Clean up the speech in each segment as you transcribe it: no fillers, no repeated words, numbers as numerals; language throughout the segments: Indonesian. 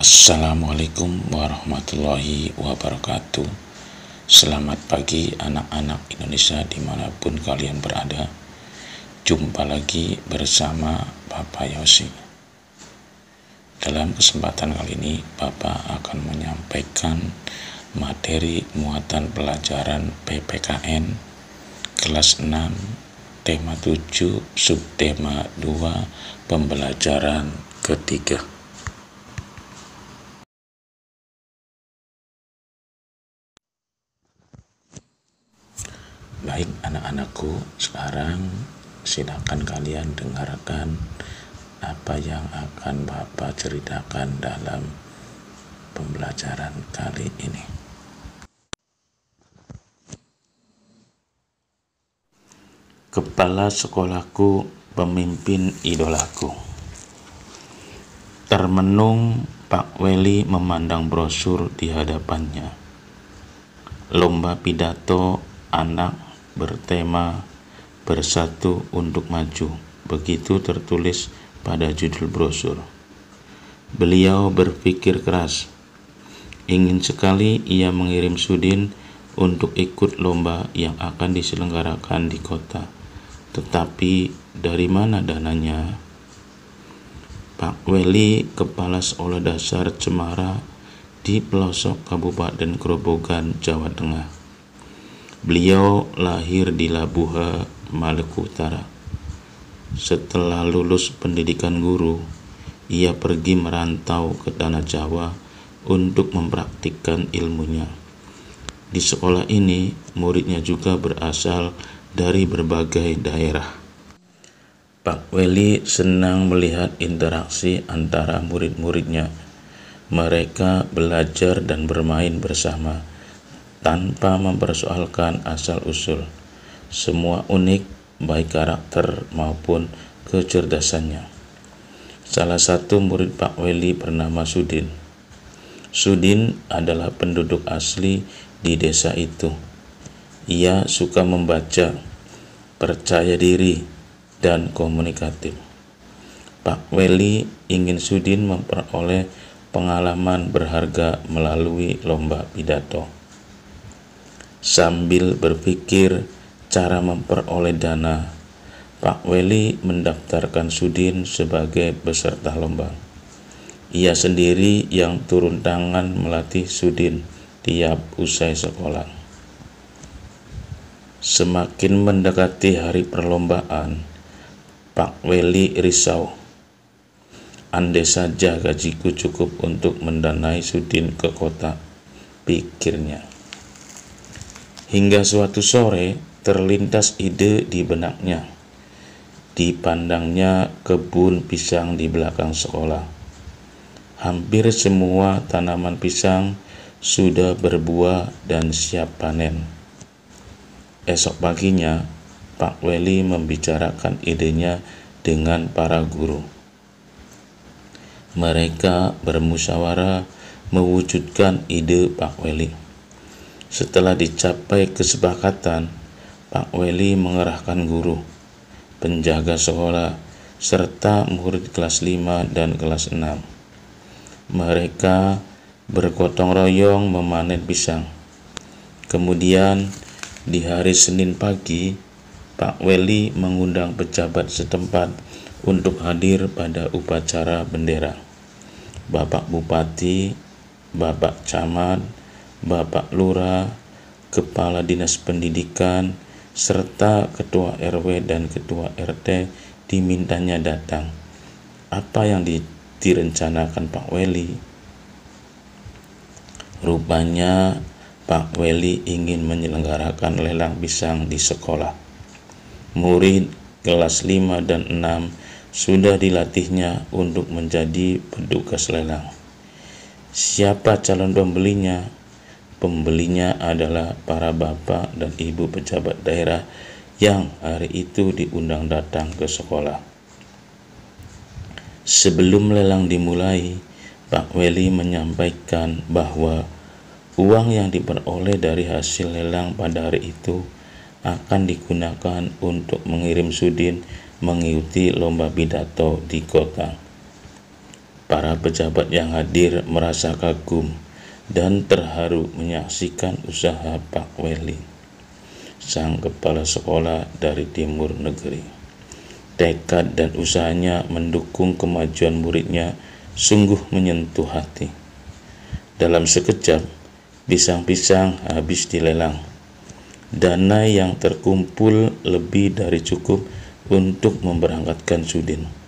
Assalamualaikum warahmatullahi wabarakatuh. Selamat pagi anak-anak Indonesia dimanapun kalian berada. Jumpa lagi bersama Bapak Yosi. Dalam kesempatan kali ini Bapak akan menyampaikan materi muatan pelajaran PPKN kelas 6 tema 7 subtema 2 pembelajaran ketiga. Baik anak-anakku, sekarang silakan kalian dengarkan apa yang akan Bapak ceritakan dalam pembelajaran kali ini. Kepala sekolahku, pemimpin idolaku. Termenung, Pak Weli memandang brosur di hadapannya. Lomba pidato anak bertema Bersatu untuk Maju, begitu tertulis pada judul brosur. Beliau berpikir keras. Ingin sekali ia mengirim Sudin untuk ikut lomba yang akan diselenggarakan di kota. Tetapi dari mana dananya? Pak Weli, kepala sekolah dasar Cemara di pelosok Kabupaten Grobogan, Jawa Tengah. Beliau lahir di Labuha, Maluku Utara. Setelah lulus pendidikan guru, ia pergi merantau ke tanah Jawa untuk mempraktikkan ilmunya. Di sekolah ini, muridnya juga berasal dari berbagai daerah. Pak Weli senang melihat interaksi antara murid-muridnya. Mereka belajar dan bermain bersama tanpa mempersoalkan asal-usul. Semua unik, baik karakter maupun kecerdasannya. Salah satu murid Pak Weli bernama Sudin. Sudin adalah penduduk asli di desa itu. Ia suka membaca, percaya diri, dan komunikatif. Pak Weli ingin Sudin memperoleh pengalaman berharga melalui lomba pidato. Sambil berpikir cara memperoleh dana, Pak Weli mendaftarkan Sudin sebagai peserta lomba. Ia sendiri yang turun tangan melatih Sudin tiap usai sekolah. Semakin mendekati hari perlombaan, Pak Weli risau. Andai saja gajiku cukup untuk mendanai Sudin ke kota, pikirnya. Hingga suatu sore terlintas ide di benaknya. Dipandangnya kebun pisang di belakang sekolah. Hampir semua tanaman pisang sudah berbuah dan siap panen. Esok paginya, Pak Weli membicarakan idenya dengan para guru. Mereka bermusyawarah mewujudkan ide Pak Weli. Setelah dicapai kesepakatan, Pak Weli mengerahkan guru, penjaga sekolah, serta murid kelas 5 dan kelas 6. Mereka bergotong royong memanen pisang. Kemudian, di hari Senin pagi, Pak Weli mengundang pejabat setempat untuk hadir pada upacara bendera. Bapak Bupati, Bapak Camat, Bapak Lurah, Kepala Dinas Pendidikan, serta Ketua RW dan Ketua RT dimintanya datang. Apa yang direncanakan Pak Weli? Rupanya Pak Weli ingin menyelenggarakan lelang pisang di sekolah. Murid kelas 5 dan 6 sudah dilatihnya untuk menjadi petugas lelang. Siapa calon pembelinya? Pembelinya adalah para bapak dan ibu pejabat daerah yang hari itu diundang datang ke sekolah. Sebelum lelang dimulai, Pak Weli menyampaikan bahwa uang yang diperoleh dari hasil lelang pada hari itu akan digunakan untuk mengirim Sudin mengikuti lomba pidato di kota. Para pejabat yang hadir merasa kagum dan terharu menyaksikan usaha Pak Weli, sang kepala sekolah dari timur negeri. Tekad dan usahanya mendukung kemajuan muridnya sungguh menyentuh hati. Dalam sekejap, pisang-pisang habis dilelang. Dana yang terkumpul lebih dari cukup untuk memberangkatkan Sudin.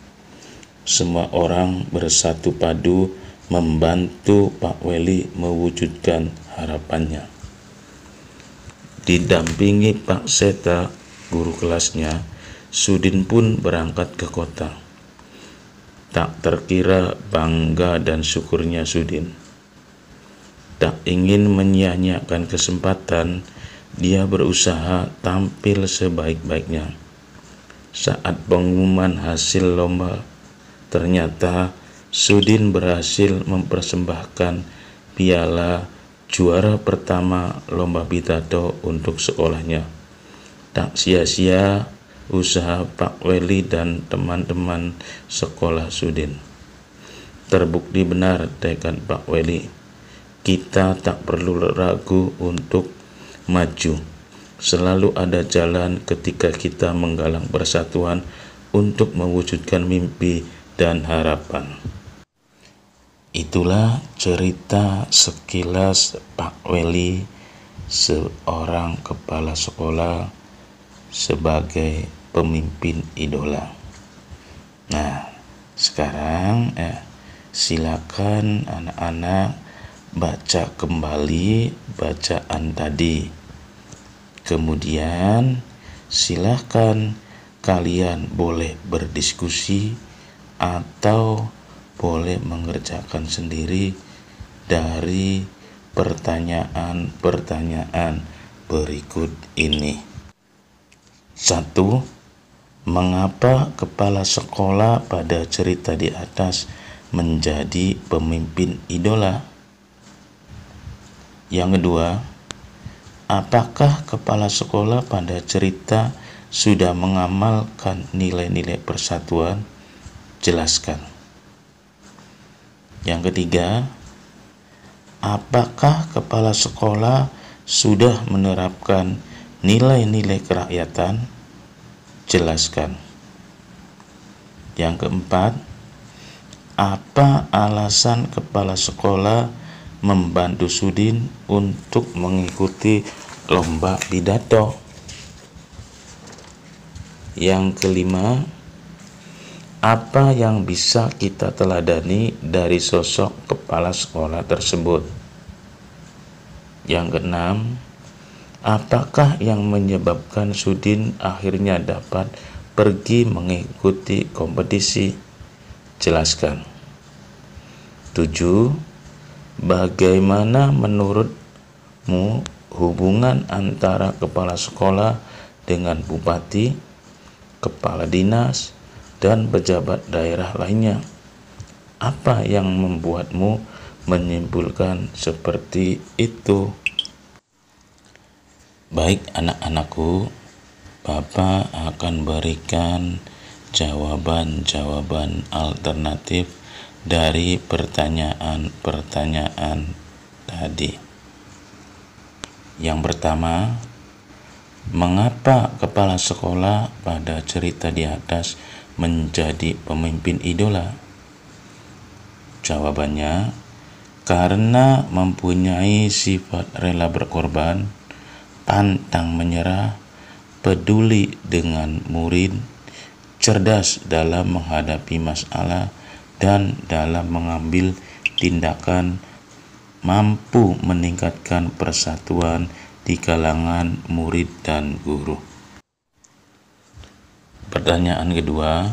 Semua orang bersatu padu membantu Pak Weli mewujudkan harapannya. Didampingi Pak Seta, guru kelasnya, Sudin pun berangkat ke kota. Tak terkira bangga dan syukurnya Sudin. Tak ingin menyia-nyiakan kesempatan, dia berusaha tampil sebaik-baiknya. Saat pengumuman hasil lomba, ternyata Sudin berhasil mempersembahkan piala juara pertama lomba pidato untuk sekolahnya. Tak sia-sia usaha Pak Weli dan teman-teman sekolah Sudin. Terbukti benar tekad Pak Weli. Kita tak perlu ragu untuk maju. Selalu ada jalan ketika kita menggalang persatuan untuk mewujudkan mimpi dan harapan. Itulah cerita sekilas Pak Weli, seorang kepala sekolah sebagai pemimpin idola. Nah, sekarang silakan anak-anak baca kembali bacaan tadi. Kemudian silakan kalian boleh berdiskusi atau boleh mengerjakan sendiri dari pertanyaan-pertanyaan berikut ini. 1. Mengapa kepala sekolah pada cerita di atas menjadi pemimpin idola? Yang kedua, apakah kepala sekolah pada cerita sudah mengamalkan nilai-nilai persatuan? Jelaskan. Yang ketiga, apakah kepala sekolah sudah menerapkan nilai-nilai kerakyatan? Jelaskan. Yang keempat, apa alasan kepala sekolah membantu Sudin untuk mengikuti lomba pidato? Yang kelima, apa yang bisa kita teladani dari sosok kepala sekolah tersebut? Yang keenam, apakah yang menyebabkan Sudin akhirnya dapat pergi mengikuti kompetisi? Jelaskan. 7. Bagaimana menurutmu hubungan antara kepala sekolah dengan bupati, kepala dinas, dan pejabat daerah lainnya? Apa yang membuatmu menyimpulkan seperti itu? Baik anak-anakku, Bapak akan berikan jawaban-jawaban alternatif dari pertanyaan-pertanyaan tadi. Yang pertama, mengapa kepala sekolah pada cerita di atas menjadi pemimpin idola? Jawabannya, karena mempunyai sifat rela berkorban, pantang menyerah, peduli dengan murid, cerdas dalam menghadapi masalah, dan dalam mengambil tindakan mampu meningkatkan persatuan di kalangan murid dan guru. Pertanyaan kedua,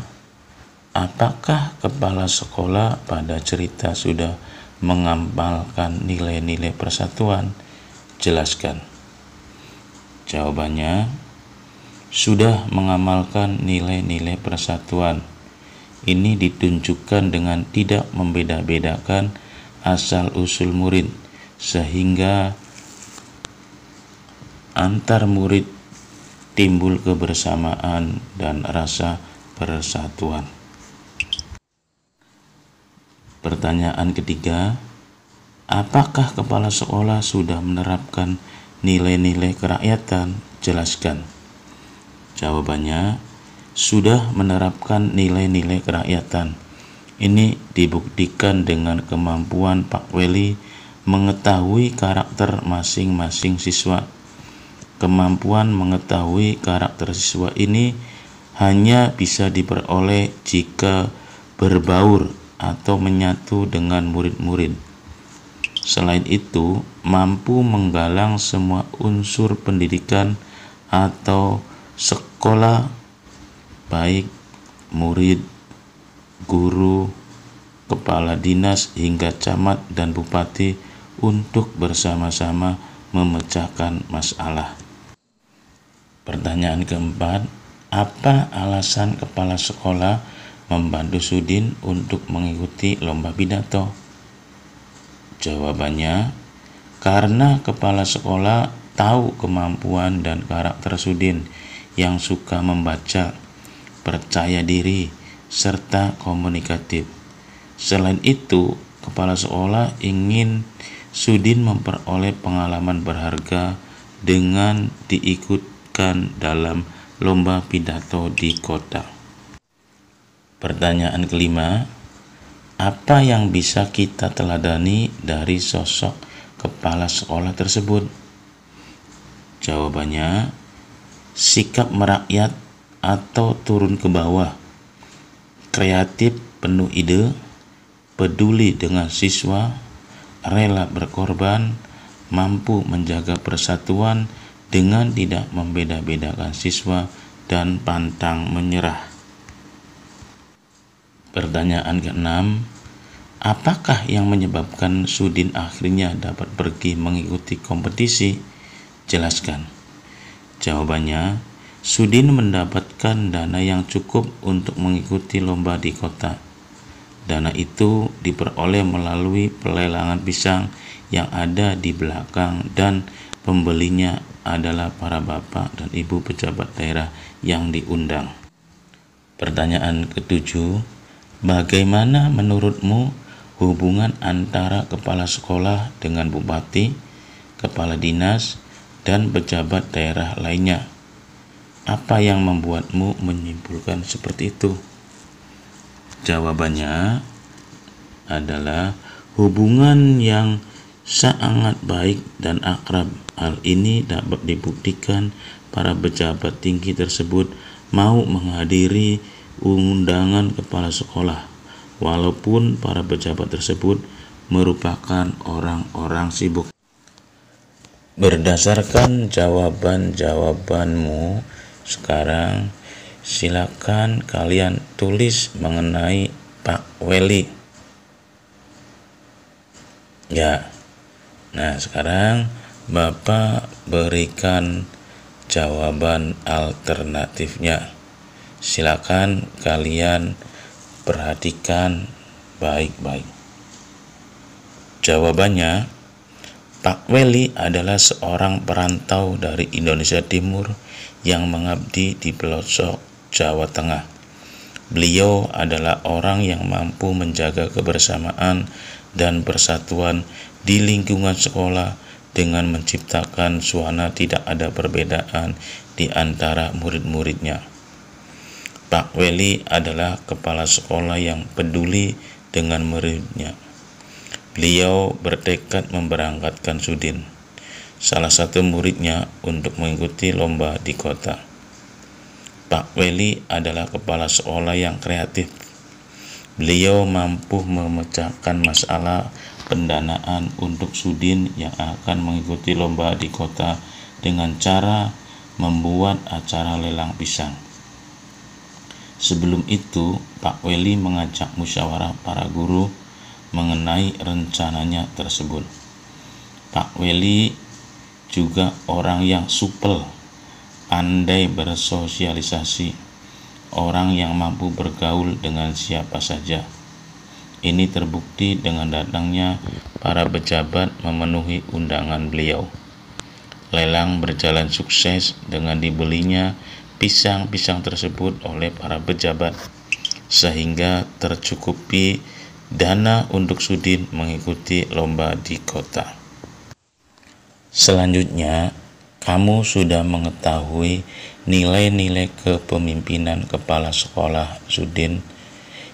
apakah kepala sekolah pada cerita sudah mengamalkan nilai-nilai persatuan? Jelaskan. Jawabannya, sudah mengamalkan nilai-nilai persatuan. Ini ditunjukkan dengan tidak membeda-bedakan asal-usul murid, sehingga antar murid timbul kebersamaan dan rasa persatuan. Pertanyaan ketiga, apakah kepala sekolah sudah menerapkan nilai-nilai kerakyatan? Jelaskan. Jawabannya, sudah menerapkan nilai-nilai kerakyatan. Ini dibuktikan dengan kemampuan Pak Weli mengetahui karakter masing-masing siswa. Kemampuan mengetahui karakter siswa ini hanya bisa diperoleh jika berbaur atau menyatu dengan murid-murid. Selain itu, mampu menggalang semua unsur pendidikan atau sekolah, baik murid, guru, kepala dinas hingga camat dan bupati untuk bersama-sama memecahkan masalah. Pertanyaan keempat, apa alasan kepala sekolah membantu Sudin untuk mengikuti lomba pidato? Jawabannya, karena kepala sekolah tahu kemampuan dan karakter Sudin yang suka membaca, percaya diri, serta komunikatif. Selain itu, kepala sekolah ingin Sudin memperoleh pengalaman berharga dengan diikutkan dalam lomba pidato di kota. Pertanyaan kelima, apa yang bisa kita teladani dari sosok kepala sekolah tersebut? Jawabannya, sikap merakyat atau turun ke bawah, kreatif penuh ide, peduli dengan siswa, rela berkorban, mampu menjaga persatuan dengan tidak membeda-bedakan siswa, dan pantang menyerah. Pertanyaan keenam, apakah yang menyebabkan Sudin akhirnya dapat pergi mengikuti kompetisi? Jelaskan. Jawabannya, Sudin mendapatkan dana yang cukup untuk mengikuti lomba di kota. Dana itu diperoleh melalui pelelangan pisang yang ada di belakang dan pembelinya adalah para bapak dan ibu pejabat daerah yang diundang. Pertanyaan ketujuh, bagaimana menurutmu hubungan antara kepala sekolah dengan bupati, kepala dinas, dan pejabat daerah lainnya? Apa yang membuatmu menyimpulkan seperti itu? Jawabannya adalah hubungan yang sangat baik dan akrab. Hal ini dapat dibuktikan para pejabat tinggi tersebut mau menghadiri undangan kepala sekolah, walaupun para pejabat tersebut merupakan orang-orang sibuk. Berdasarkan jawaban-jawabanmu sekarang, silakan kalian tulis mengenai Pak Weli. Ya, nah sekarang Bapak berikan jawaban alternatifnya. Silakan kalian perhatikan baik-baik. Jawabannya, Pak Weli adalah seorang perantau dari Indonesia Timur yang mengabdi di pelosok Jawa Tengah. Beliau adalah orang yang mampu menjaga kebersamaan dan persatuan di lingkungan sekolah dengan menciptakan suasana tidak ada perbedaan di antara murid-muridnya. Pak Weli adalah kepala sekolah yang peduli dengan muridnya. Beliau bertekad memberangkatkan Sudin, salah satu muridnya, untuk mengikuti lomba di kota. Pak Weli adalah kepala sekolah yang kreatif. Beliau mampu memecahkan masalah pendanaan untuk Sudin yang akan mengikuti lomba di kota dengan cara membuat acara lelang pisang. Sebelum itu, Pak Weli mengajak musyawarah para guru mengenai rencananya tersebut. Pak Weli juga orang yang supel, pandai bersosialisasi, orang yang mampu bergaul dengan siapa saja. Ini terbukti dengan datangnya para pejabat memenuhi undangan beliau. Lelang berjalan sukses dengan dibelinya pisang-pisang tersebut oleh para pejabat, sehingga tercukupi dana untuk Sudin mengikuti lomba di kota. Selanjutnya, kamu sudah mengetahui nilai-nilai kepemimpinan kepala sekolah Sudin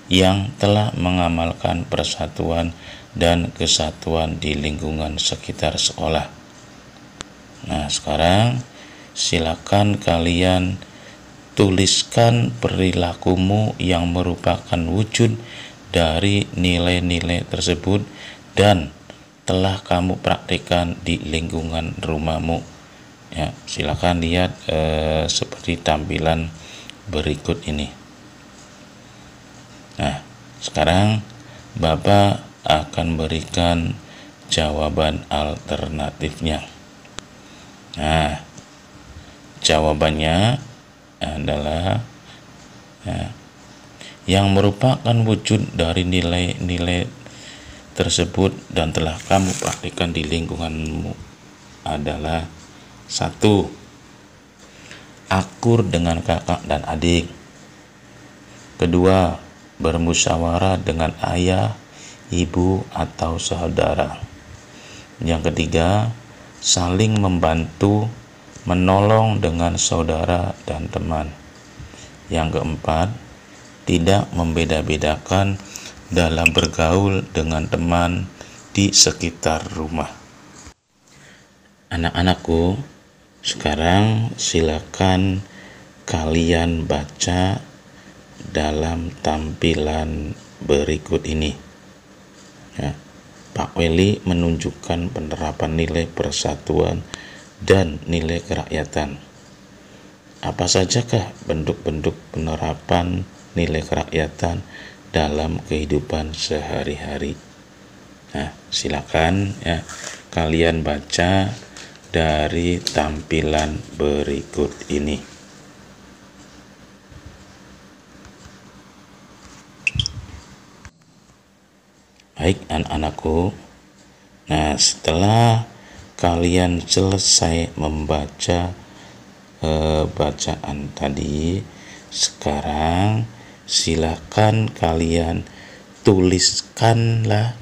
yang telah mengamalkan persatuan dan kesatuan di lingkungan sekitar sekolah. Nah, sekarang silakan kalian tuliskan perilakumu yang merupakan wujud dari nilai-nilai tersebut dan telah kamu praktikkan di lingkungan rumahmu. Ya, silakan lihat seperti tampilan berikut ini. Nah, sekarang Bapak akan berikan jawaban alternatifnya. Nah, jawabannya adalah yang merupakan wujud dari nilai-nilai tersebut dan telah kamu praktikkan di lingkunganmu adalah 1. Akur dengan kakak dan adik. 2. Bermusyawarah dengan ayah, ibu, atau saudara. Yang 3. Saling membantu, menolong dengan saudara dan teman. Yang 4. Tidak membeda-bedakan dalam bergaul dengan teman di sekitar rumah. Anak-anakku, sekarang silakan kalian baca dalam tampilan berikut ini. Ya, Pak Weli menunjukkan penerapan nilai persatuan dan nilai kerakyatan. Apa sajakah bentuk-bentuk penerapan nilai kerakyatan dalam kehidupan sehari-hari? Nah, silakan ya kalian baca dari tampilan berikut ini. Baik anak-anakku, nah setelah kalian selesai membaca bacaan tadi, sekarang silakan kalian tuliskanlah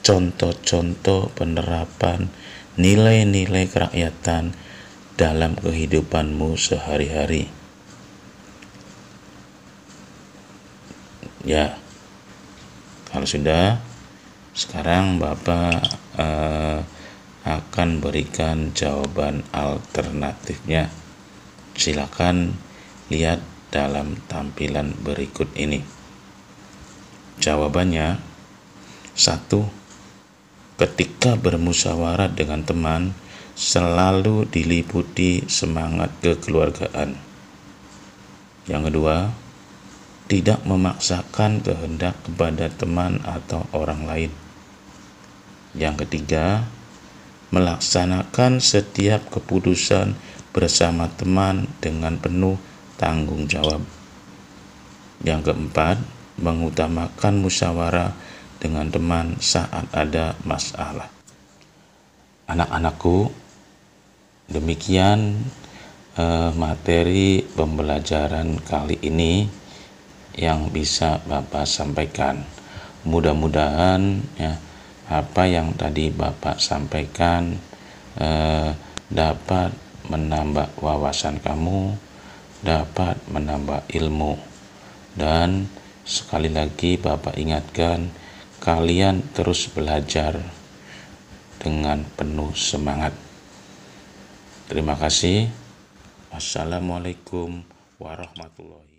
contoh-contoh penerapan nilai-nilai kerakyatan dalam kehidupanmu sehari-hari. Ya, kalau sudah, sekarang Bapak akan berikan jawaban alternatifnya. Silakan lihat dalam tampilan berikut ini. Jawabannya 1. Ketika bermusyawarah dengan teman, selalu diliputi semangat kekeluargaan. Yang 2. Tidak memaksakan kehendak kepada teman atau orang lain. Yang 3. Melaksanakan setiap keputusan bersama teman dengan penuh tanggung jawab. Yang 4. Mengutamakan musyawarah dengan teman saat ada masalah. Anak-anakku, demikian materi pembelajaran kali ini yang bisa Bapak sampaikan. Mudah-mudahan ya apa yang tadi Bapak sampaikan dapat menambah wawasan kamu, dapat menambah ilmu. Dan sekali lagi Bapak ingatkan, kalian terus belajar dengan penuh semangat. Terima kasih. Wassalamualaikum warahmatullahi wabarakatuh.